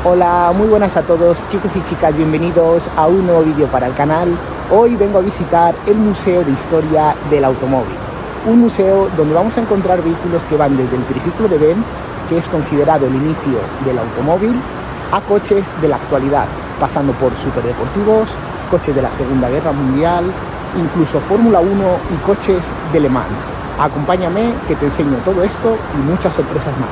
Hola, muy buenas a todos chicos y chicas, bienvenidos a un nuevo vídeo para el canal. Hoy vengo a visitar el Museo de Historia del Automóvil, un museo donde vamos a encontrar vehículos que van desde el triciclo de Benz, que es considerado el inicio del automóvil, a coches de la actualidad, pasando por superdeportivos, coches de la Segunda Guerra Mundial, incluso Fórmula 1 y coches de Le Mans. Acompáñame que te enseño todo esto y muchas sorpresas más.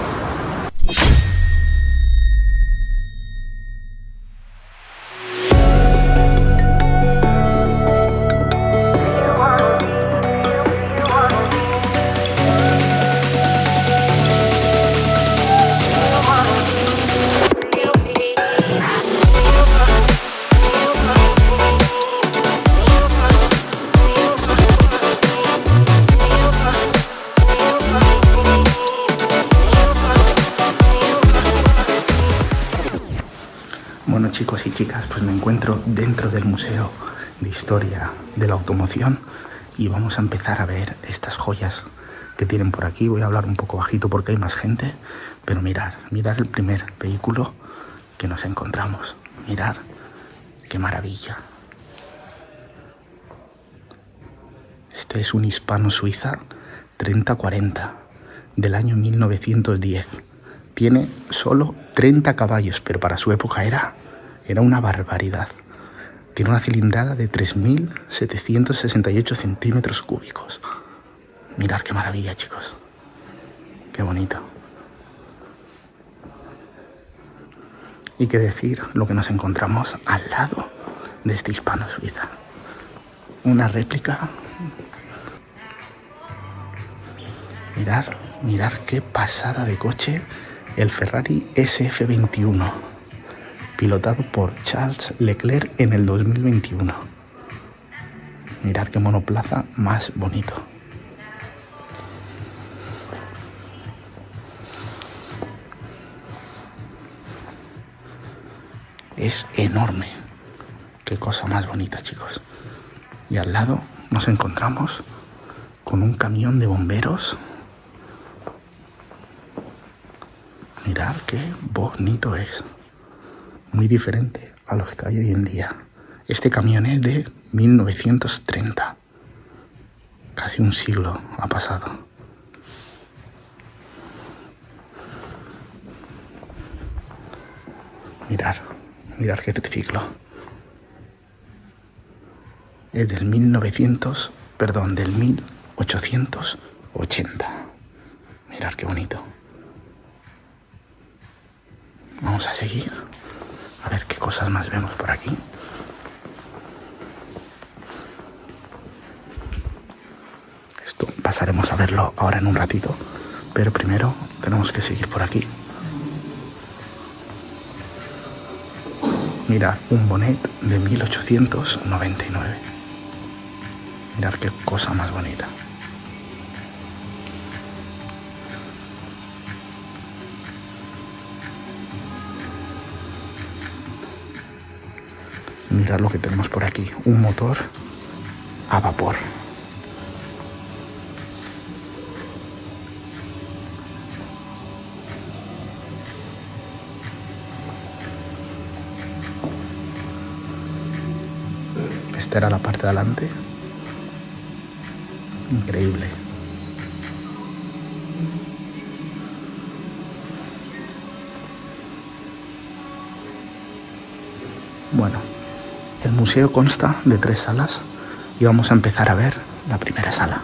Bueno chicos y chicas, pues me encuentro dentro del Museo de Historia de la Automoción y vamos a empezar a ver estas joyas que tienen por aquí. Voy a hablar un poco bajito porque hay más gente, pero mirar el primer vehículo que nos encontramos. Mirar qué maravilla. Este es un Hispano-Suiza 3040 del año 1910. Tiene solo 30 caballos, pero para su época era una barbaridad. Tiene una cilindrada de 3.768 centímetros cúbicos. Mirad qué maravilla, chicos. Qué bonito. Y qué decir lo que nos encontramos al lado de este Hispano-Suiza. Una réplica. Mirad qué pasada de coche. El Ferrari SF21, pilotado por Charles Leclerc en el 2021. Mirad qué monoplaza más bonito. Es enorme. Qué cosa más bonita, chicos. Y al lado nos encontramos con un camión de bomberos. Mirad qué bonito es. Muy diferente a los que hay hoy en día. Este camión es de 1930. Casi un siglo ha pasado. Mirad qué triciclo. Es del 1880. Mirad qué bonito. Vamos a seguir, a ver qué cosas más vemos por aquí. Esto pasaremos a verlo ahora en un ratito, pero primero tenemos que seguir por aquí. Mirad, un Bonnet de 1899. Mirad qué cosa más bonita. Mirad lo que tenemos por aquí, un motor a vapor. Esta era la parte de adelante. Increíble. Bueno. El museo consta de 3 salas y vamos a empezar a ver la primera sala.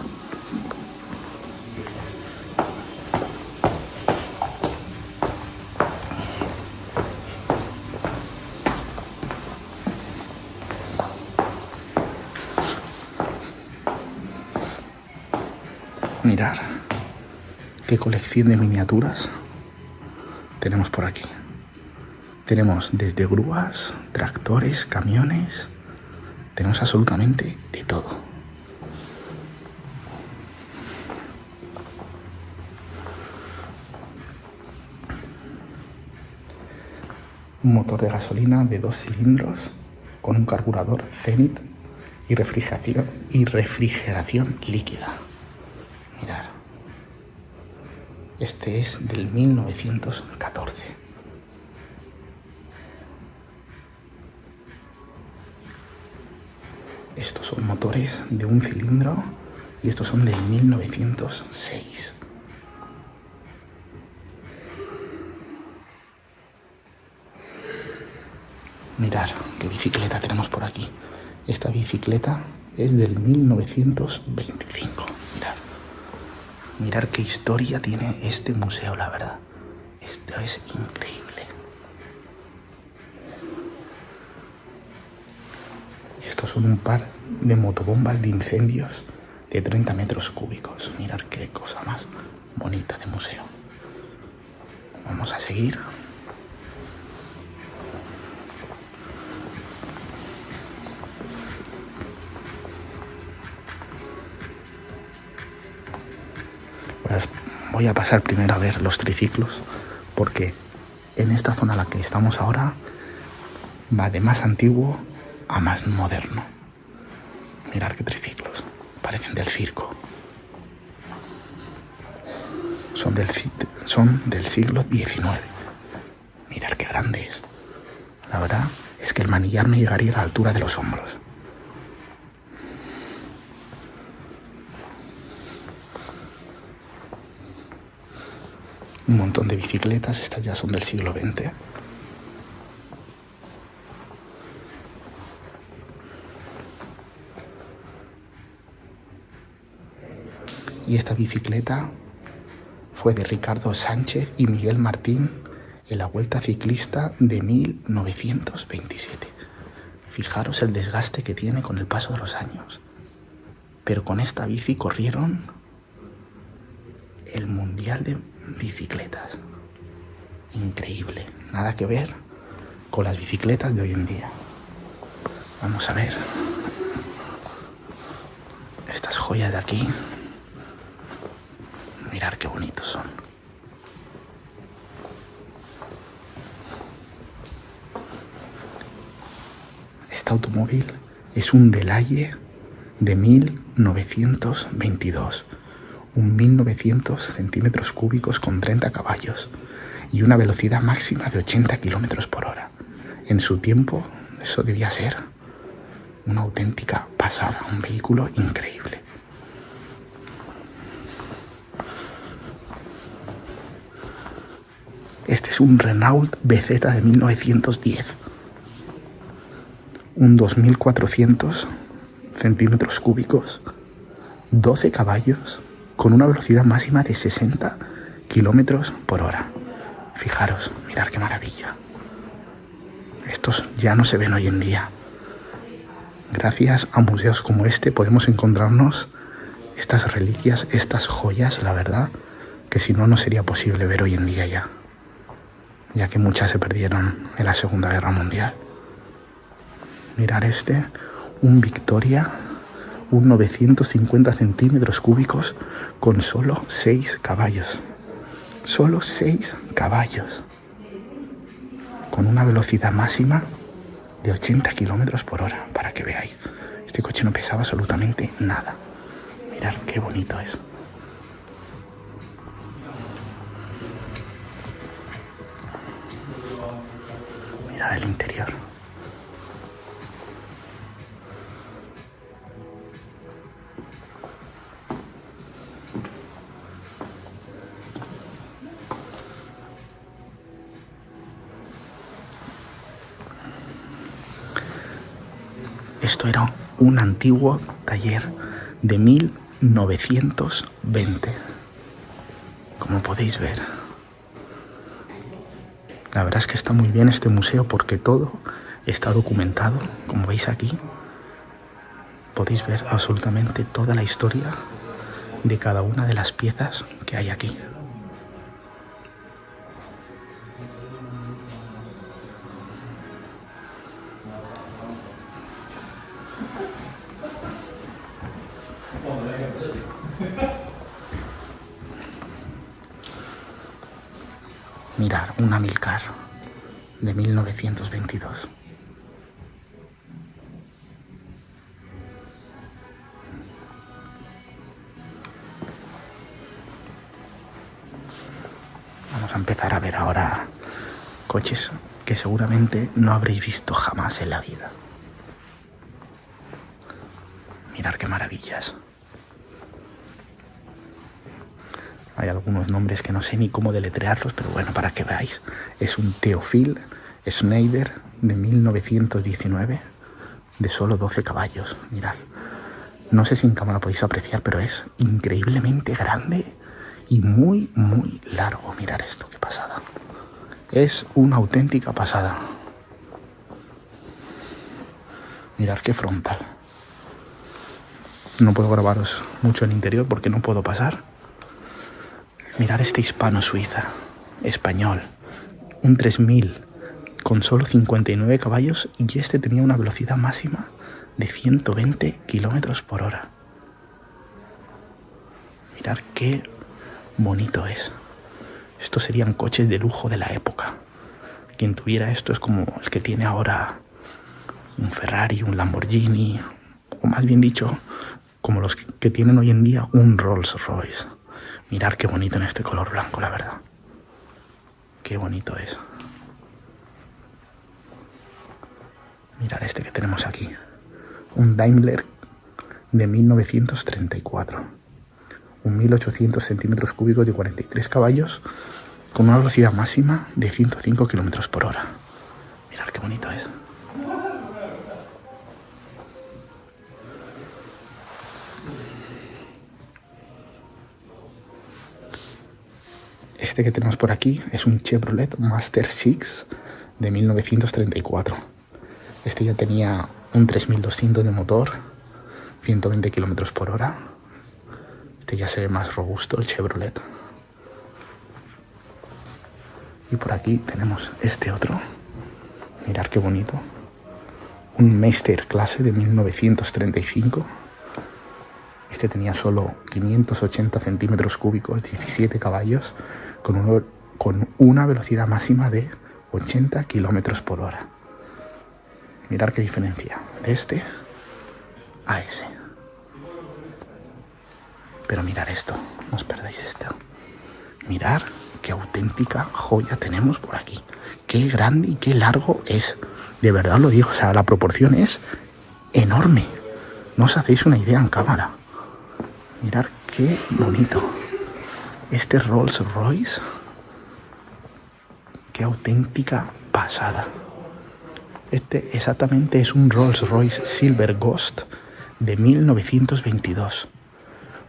Mirad qué colección de miniaturas tenemos por aquí. Tenemos desde grúas, tractores, camiones. Tenemos absolutamente de todo. Un motor de gasolina de 2 cilindros con un carburador Zenith y refrigeración líquida. Mirad. Este es del 1914. Estos son motores de un cilindro y estos son del 1906. Mirad qué bicicleta tenemos por aquí. Esta bicicleta es del 1925. Mirad. Mirad qué historia tiene este museo, la verdad. Esto es increíble. Y estos son un par de motobombas de incendios de 30 metros cúbicos. Mirad qué cosa más bonita de museo. Vamos a seguir. Voy a pasar primero a ver los triciclos, porque en esta zona en la que estamos ahora va de más antiguo a más moderno. Mirad qué triciclos, parecen del circo. Son del siglo XIX. Mirad qué grande es. La verdad es que el manillar me llegaría a la altura de los hombros. Un montón de bicicletas, estas ya son del siglo XX. Y esta bicicleta fue de Ricardo Sánchez y Miguel Martín en la Vuelta Ciclista de 1927. Fijaros el desgaste que tiene con el paso de los años. Pero con esta bici corrieron el Mundial de Bicicletas. Increíble. Nada que ver con las bicicletas de hoy en día. Vamos a ver estas joyas de aquí. Mirad qué bonitos son. Este automóvil es un Delahaye de 1922. Un 1900 centímetros cúbicos con 30 caballos y una velocidad máxima de 80 kilómetros por hora. En su tiempo, eso debía ser una auténtica pasada, un vehículo increíble. Este es un Renault BZ de 1910. Un 2400 centímetros cúbicos, 12 caballos, con una velocidad máxima de 60 kilómetros por hora. Fijaros, mirad qué maravilla. Estos ya no se ven hoy en día. Gracias a museos como este podemos encontrarnos estas reliquias, estas joyas, la verdad, que si no, no sería posible ver hoy en día ya que muchas se perdieron en la Segunda Guerra Mundial. Mirad este, un Victoria, un 950 centímetros cúbicos con solo 6 caballos. Solo 6 caballos. Con una velocidad máxima de 80 kilómetros por hora, para que veáis. Este coche no pesaba absolutamente nada. Mirad qué bonito es. Mirad el interior. Esto era un antiguo taller de 1920, como podéis ver. La verdad es que está muy bien este museo porque todo está documentado, como veis aquí. Podéis ver absolutamente toda la historia de cada una de las piezas que hay aquí. Mirar, un Amilcar de 1922. Vamos a empezar a ver ahora coches que seguramente no habréis visto jamás en la vida. Mirad qué maravillas. Hay algunos nombres que no sé ni cómo deletrearlos, pero bueno, para que veáis. Es un Theophil Schneider de 1919 de solo 12 caballos. Mirad. No sé si en cámara podéis apreciar, pero es increíblemente grande y muy, muy largo. Mirad esto, qué pasada. Es una auténtica pasada. Mirad qué frontal. No puedo grabaros mucho el interior porque no puedo pasar. Mirad este hispano-suiza, español, un 3000 con solo 59 caballos y este tenía una velocidad máxima de 120 kilómetros por hora. Mirad qué bonito es. Estos serían coches de lujo de la época. Quien tuviera esto es como el que tiene ahora un Ferrari, un Lamborghini, o más bien dicho, como los que tienen hoy en día un Rolls Royce. Mirad qué bonito en este color blanco, la verdad. Qué bonito es. Mirad este que tenemos aquí. Un Daimler de 1934. Un 1800 centímetros cúbicos de 43 caballos con una velocidad máxima de 105 kilómetros por hora. Mirad qué bonito es. Este que tenemos por aquí es un Chevrolet Master 6 de 1934. Este ya tenía un 3200 de motor, 120 kilómetros por hora. Este ya se ve más robusto, el Chevrolet. Y por aquí tenemos este otro. Mirad qué bonito. Un Meister Clase de 1935. Este tenía solo 580 centímetros cúbicos, 17 caballos, con una velocidad máxima de 80 kilómetros por hora. Mirad qué diferencia de este a ese. Pero mirad esto, no os perdáis esto. Mirad qué auténtica joya tenemos por aquí. Qué grande y qué largo es. De verdad os lo digo, o sea, la proporción es enorme. No os hacéis una idea en cámara. Mirad qué bonito. Este Rolls Royce. Qué auténtica pasada. Este exactamente es un Rolls Royce Silver Ghost de 1922.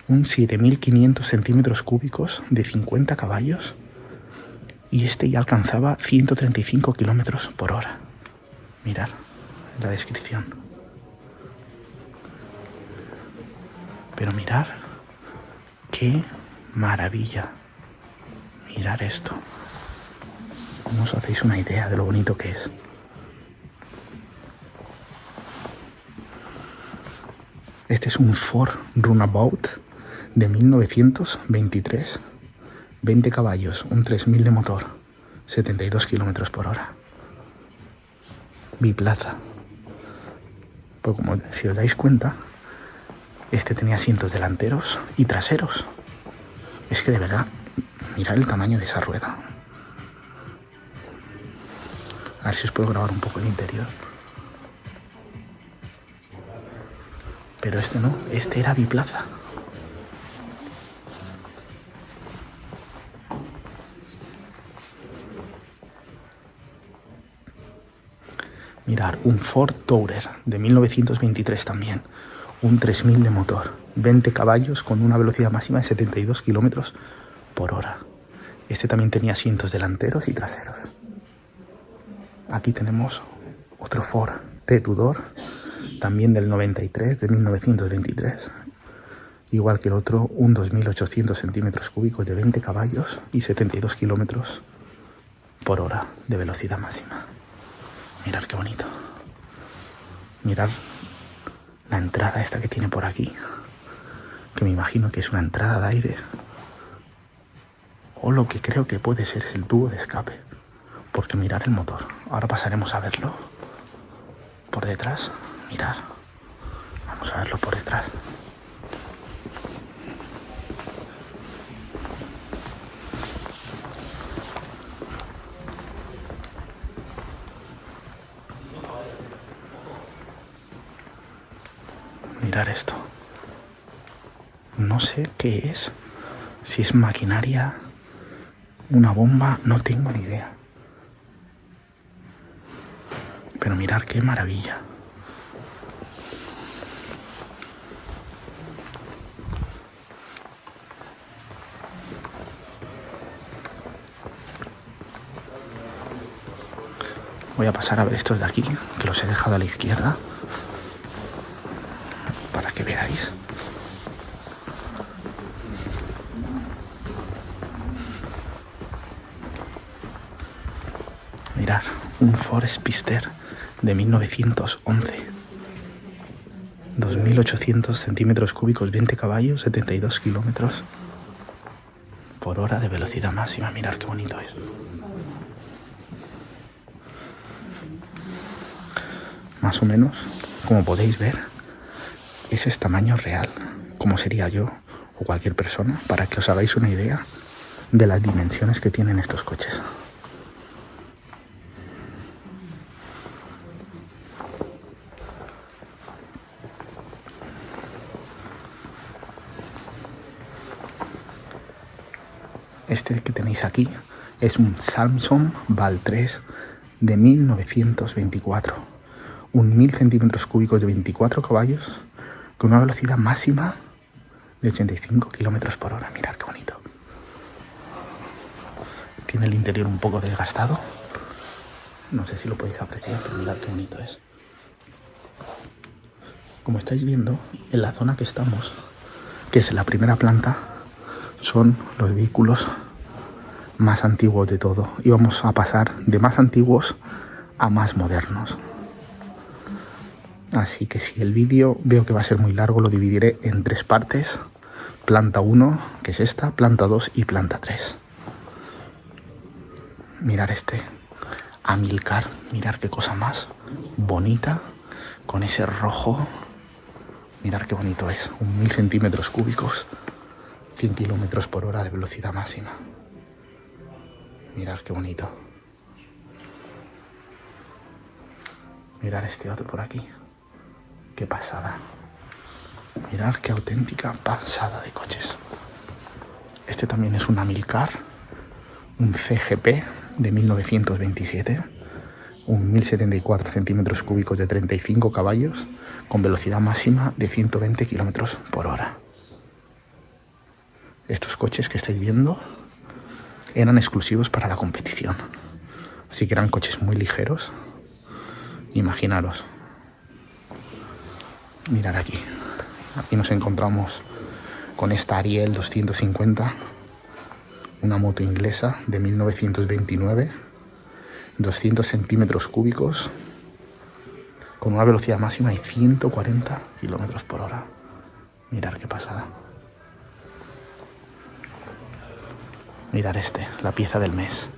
Un 7500 centímetros cúbicos de 50 caballos. Y este ya alcanzaba 135 kilómetros por hora. Mirad la descripción. Pero mirad qué maravilla. Mirad esto. No os hacéis una idea de lo bonito que es. Este es un Ford Runabout de 1923. 20 caballos, un 3000 de motor, 72 kilómetros por hora. Biplaza. Pues como si os dais cuenta, este tenía asientos delanteros y traseros. Es que de verdad, mirad el tamaño de esa rueda. A ver si os puedo grabar un poco el interior. Pero este no, este era biplaza. Mirad, un Ford Tourer de 1923 también. Un 3000 de motor, 20 caballos con una velocidad máxima de 72 kilómetros por hora. Este también tenía asientos delanteros y traseros. Aquí tenemos otro Ford T-Tudor, también del 93, de 1923. Igual que el otro, un 2800 centímetros cúbicos de 20 caballos y 72 kilómetros por hora de velocidad máxima. Mirad qué bonito. Mirad la entrada esta que tiene por aquí, que me imagino que es una entrada de aire. O lo que creo que puede ser es el tubo de escape. Porque mirad el motor. Ahora pasaremos a verlo por detrás. Mirad. Vamos a verlo por detrás. Mirar esto. No sé qué es. Si es maquinaria, una bomba, no tengo ni idea. Pero mirar qué maravilla. Voy a pasar a ver estos de aquí, que los he dejado a la izquierda, para que veáis. Mirad, un Ford Speedster de 1911. 2.800 centímetros cúbicos, 20 caballos, 72 kilómetros por hora de velocidad máxima. Mirad qué bonito es. Más o menos, como podéis ver, ese es tamaño real, como sería yo o cualquier persona, para que os hagáis una idea de las dimensiones que tienen estos coches. Este que tenéis aquí es un Samsung Val 3 de 1924. Un 1000 centímetros cúbicos de 24 caballos con una velocidad máxima de 85 kilómetros por hora. Mirad qué bonito. Tiene el interior un poco desgastado. No sé si lo podéis apreciar, pero mirad qué bonito es. Como estáis viendo, en la zona que estamos, que es la primera planta, son los vehículos más antiguos de todo. Y vamos a pasar de más antiguos a más modernos. Así que si el vídeo veo que va a ser muy largo, lo dividiré en 3 partes. Planta 1, que es esta, planta 2 y planta 3. Mirar este Amilcar, mirar qué cosa más bonita, con ese rojo. Mirar qué bonito es, un 1000 centímetros cúbicos, 100 kilómetros por hora de velocidad máxima. Mirar qué bonito. Mirar este otro por aquí. Qué pasada. Mirad qué auténtica pasada de coches. Este también es un Amilcar, un CGP de 1927, un 1074 centímetros cúbicos de 35 caballos con velocidad máxima de 120 kilómetros por hora. Estos coches que estáis viendo eran exclusivos para la competición, así que eran coches muy ligeros. Imaginaros. Mirad aquí. Aquí nos encontramos con esta Ariel 250, una moto inglesa de 1929, 200 centímetros cúbicos, con una velocidad máxima de 140 kilómetros por hora. Mirad qué pasada. Mirad este, la pieza del mes.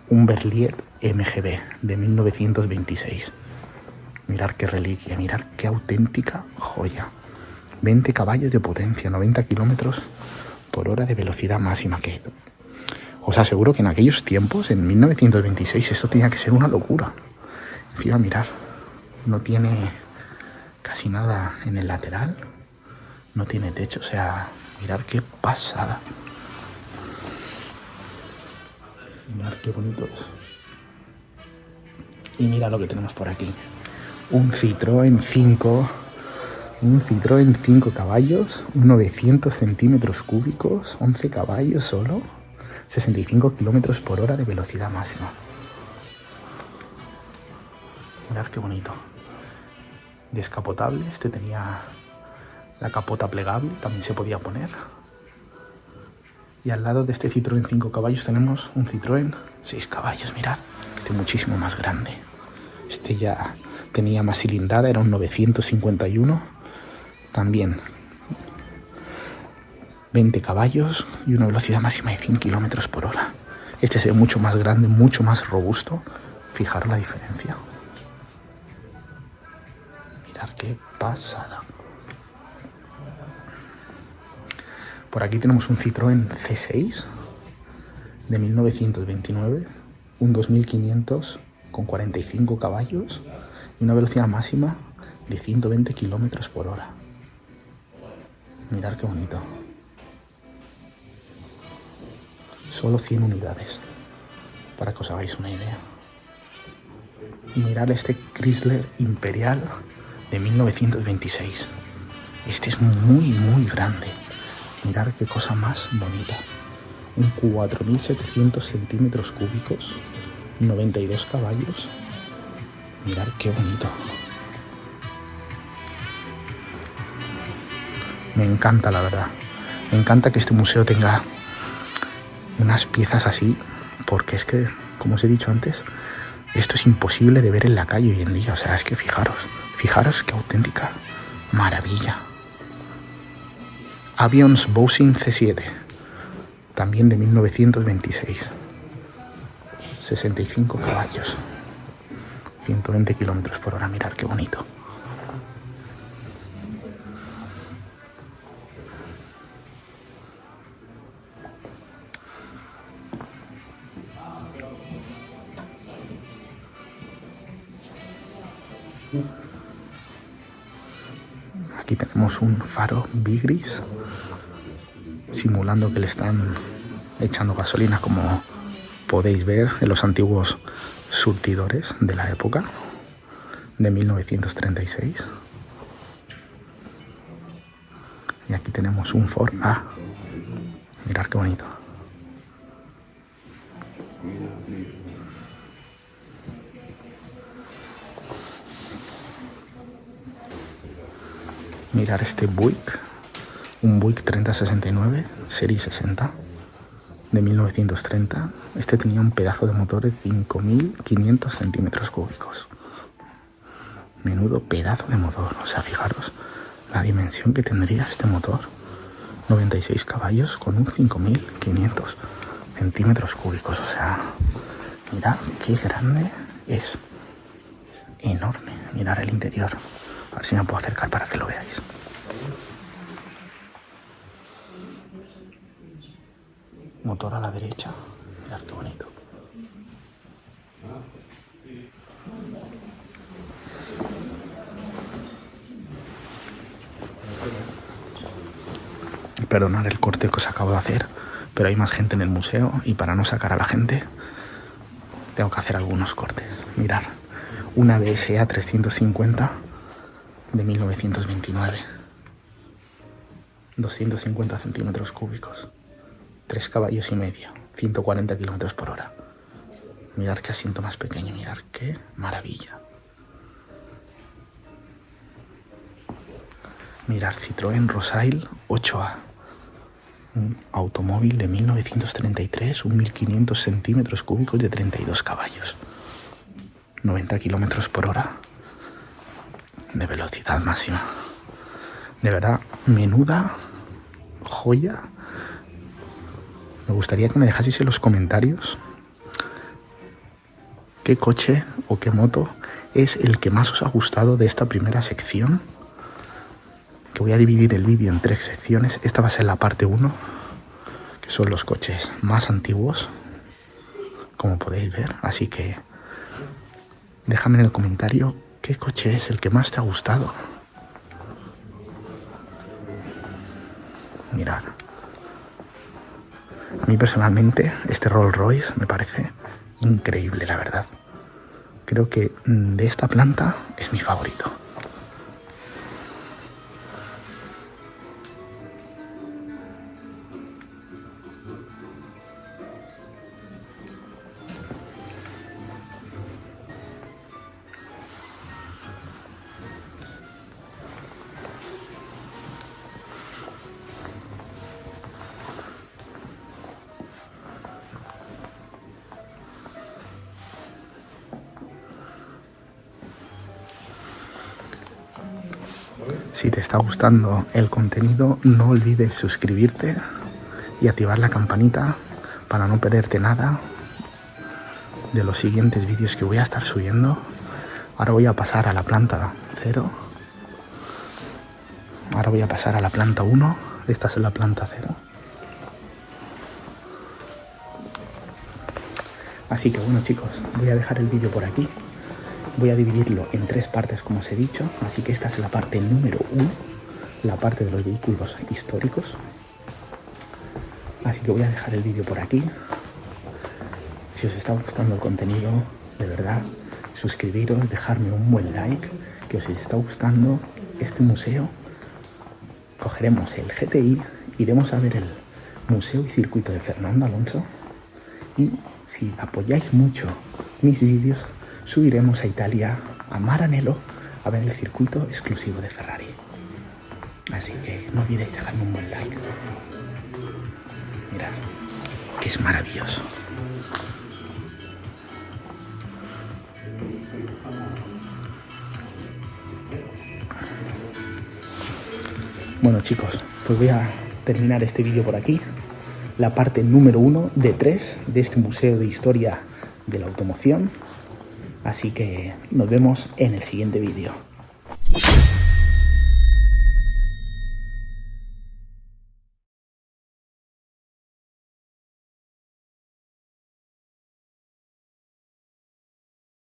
Un Berliet MGB de 1926. Mirad qué reliquia, mirad qué auténtica joya. 20 caballos de potencia, 90 kilómetros por hora de velocidad máxima. Que os aseguro que en aquellos tiempos, en 1926, esto tenía que ser una locura. Encima, mirad, no tiene casi nada en el lateral, no tiene techo, o sea, mirad qué pasada. Mirad qué bonito es. Y mira lo que tenemos por aquí. Un Citroën 5 caballos, 900 centímetros cúbicos, 11 caballos solo, 65 kilómetros por hora de velocidad máxima. Mirad qué bonito. Descapotable, este tenía la capota plegable, también se podía poner. Y al lado de este Citroën 5 caballos tenemos un Citroën 6 caballos, mirad, este muchísimo más grande. Este ya tenía más cilindrada, era un 951, también 20 caballos y una velocidad máxima de 100 kilómetros por hora. Este se ve mucho más grande, mucho más robusto. Fijaros la diferencia. Mirad qué pasada. Por aquí tenemos un Citroën C6 de 1929, un 2500 con 45 caballos y una velocidad máxima de 120 kilómetros por hora. Mirad qué bonito. Solo 100 unidades, para que os hagáis una idea. Y mirad este Chrysler Imperial de 1926. Este es muy, muy grande. Mirad qué cosa más bonita. Un 4.700 centímetros cúbicos, 92 caballos. Mirad qué bonito. Me encanta, la verdad. Me encanta que este museo tenga unas piezas así, porque es que, como os he dicho antes, esto es imposible de ver en la calle hoy en día. O sea, es que fijaros qué auténtica maravilla. Avions Boeing C7, también de 1926. 65 caballos, 120 kilómetros por hora. Mirad qué bonito. Aquí tenemos un faro bigris, simulando que le están echando gasolina, como podéis ver en los antiguos surtidores de la época de 1936. Y aquí tenemos un Ford A. Mirad qué bonito. Mirar este Buick, un Buick 3069, serie 60, de 1930. Este tenía un pedazo de motor de 5.500 centímetros cúbicos. Menudo pedazo de motor. O sea, fijaros la dimensión que tendría este motor. 96 caballos con un 5.500 centímetros cúbicos. O sea, mirad qué grande es. Enorme. Mirad el interior. A ver si me puedo acercar para que lo veáis. Motor a la derecha. Mirad qué bonito. Perdonad el corte que os acabo de hacer, pero hay más gente en el museo y para no sacar a la gente tengo que hacer algunos cortes. Mirad, una DSA 350 de 1929, 250 centímetros cúbicos, 3 caballos y medio, 140 kilómetros por hora. Mirad qué asiento más pequeño, mirad qué maravilla. Mirad, Citroën Rosail 8A, un automóvil de 1933, un 1.500 centímetros cúbicos de 32 caballos, 90 kilómetros por hora de velocidad máxima. De verdad, menuda joya. Me gustaría que me dejaseis en los comentarios qué coche o qué moto es el que más os ha gustado de esta primera sección, que voy a dividir el vídeo en 3 secciones. Esta va a ser la parte 1, que son los coches más antiguos, como podéis ver. Así que déjame en el comentario qué coche es el que más te ha gustado. Mirad, a mí personalmente este Rolls Royce me parece increíble, la verdad. Creo que de esta planta es mi favorito. Si te está gustando el contenido, no olvides suscribirte y activar la campanita para no perderte nada de los siguientes vídeos que voy a estar subiendo. Ahora voy a pasar a la planta 0. Ahora voy a pasar a la planta 1. Esta es la planta 0. Así que bueno, chicos, voy a dejar el vídeo por aquí voy a dividirlo en 3 partes, como os he dicho. Así que esta es la parte número 1, la parte de los vehículos históricos. Así que voy a dejar el vídeo por aquí. Si os está gustando el contenido, de verdad, suscribiros, dejarme un buen like, que os está gustando este museo. Cogeremos el GTI, iremos a ver el museo y circuito de Fernando Alonso, y si apoyáis mucho mis vídeos, subiremos a Italia, a Maranello, a ver el circuito exclusivo de Ferrari. Así que no olvidéis dejarme un buen like. Mirad, que es maravilloso. Bueno chicos, pues voy a terminar este vídeo por aquí. La parte número 1 de 3 de este museo de historia de la automoción. Así que nos vemos en el siguiente vídeo.